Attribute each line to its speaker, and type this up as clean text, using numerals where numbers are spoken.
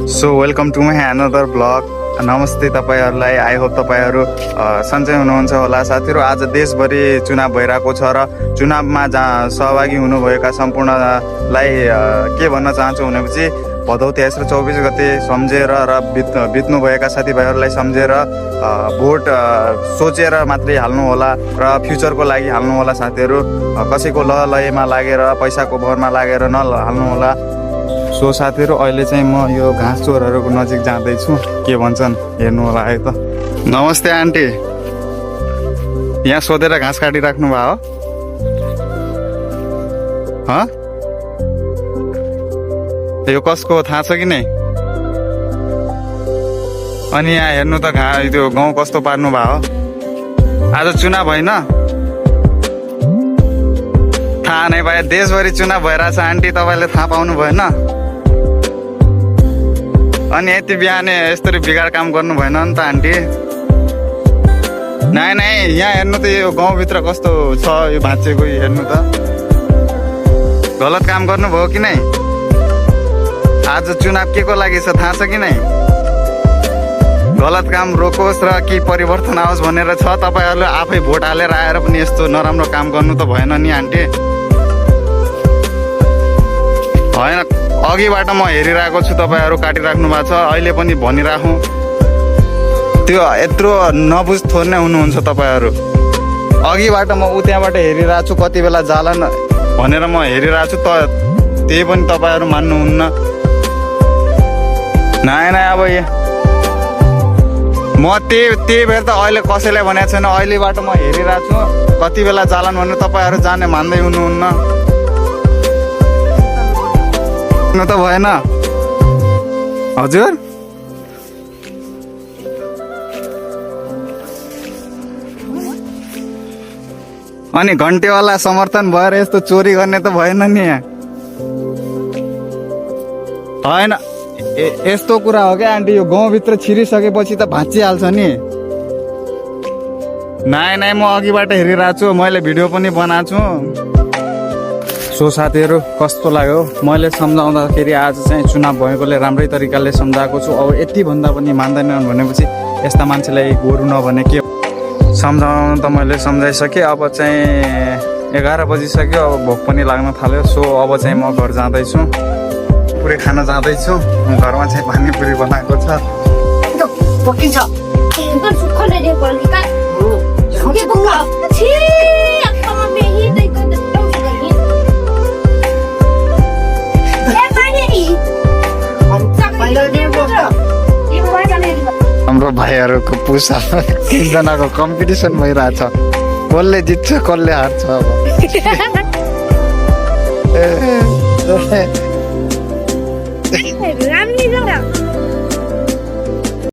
Speaker 1: So welcome to my another blog. नमस्ते तपाईँहरूलाई। I hope तपाईँहरू सन्चै हुनुहुन्छ होला। साथीहरू, आज देशभरि चुनाव भइरहेको छ र चुनावमा जहाँ सहभागी हुनुभएका सम्पूर्णलाई के भन्न चाहन्छु भनेपछि भदौ 23 र 24 गते सम्झेर र बित्नुभएका साथीभाइहरूलाई सम्झेर भोट सोचेर मात्रै हाल्नु होला र फ्युचरको लागि हाल्नु होला। साथीहरू, कसैको लयमा लागेर पैसाको भरमा लागेर नहाल्नु होला। सो साथीहरू, अहिले चाहिँ म यो घाँस चोरहरूको नजिक जाँदैछु। के भन्छन् हेर्नु होला है त। नमस्ते आन्टी, यहाँ सोधेर घाँस काटिराख्नु भयो हो? यो कसको थाहा छ कि नै? अनि यहाँ हेर्नु त त्यो गाउँ कस्तो पार्नु भयो। आज चुनाव होइन, थाहा नै भयो। देशभरि चुनाव भइरहेछ आन्टी, तपाईँले थाहा पाउनु भएन? अनि यति बिहानै यस्तरी बिगार काम गर्नु भएन नि त आन्टी। नाइ यहाँ हेर्नु त यो गाउँभित्र कस्तो छ यो भाँचेको, हेर्नु त। गलत काम गर्नुभयो कि नै? आज चुनाव के को लागि छ थाहा छ कि नै? गलत काम रोकोस् र कि परिवर्तन आओस् भनेर छ। तपाईँहरूले आफै भोट हालेर आएर पनि यस्तो नराम्रो काम गर्नु त भएन नि आन्टी। होइन, अघिबाट म हेरिरहेको छु तपाईँहरू काटिराख्नु भएको छ। अहिले पनि भनिराखौँ, त्यो यत्रो नबुझ थोर नै हुनुहुन्छ तपाईँहरू। अघिबाट म त्यहाँबाट हेरिरहेको छु, कति बेला जाला भनेर म हेरिरहेको छु, त्यही पनि तपाईँहरू मान्नुहुन्न। नाइ अब म त्यही भएर त अहिले कसैलाई भनेको छैन। अहिलेबाट म हेरिरहेको छु, कति बेला जालान् भनेर तपाईँहरू जाने मान्दै हुनुहुन्न। त भएन हजुर। अनि घन्टेवाला समर्थन भएर यस्तो चोरी गर्ने त भएन नि यहाँ। होइन, यस्तो कुरा हो क्या आन्टी, यो गाउँभित्र छिरिसकेपछि त भाँचिहाल्छ नि। नाइ म अघिबाट हेरिरहेको छु, मैले भिडियो पनि बनाएको छु। सो साथीहरू, कस्तो लाग्यो मैले सम्झाउँदाखेरि? आज चाहिँ चुनाव भएकोले राम्रै तरिकाले सम्झाएको छु। अब यति भन्दा पनि मान्दैनन् भनेपछि यस्ता मान्छेलाई गोरु नभने के? सम्झाउनु त मैले सम्झाइसकेँ। अब चाहिँ 11 बजिसक्यो, अब भोक पनि लाग्न थाल्यो। सो अब चाहिँ म घर जाँदैछु, पुरै खान जाँदैछु। घरमा चाहिँ पानीपुरी बनाएको छ। हाम्रो भाइहरूको पुसा 3 जनाको कम्पिटिसन भइरहेछ। कसले जित्छ कसले हार्छ अब।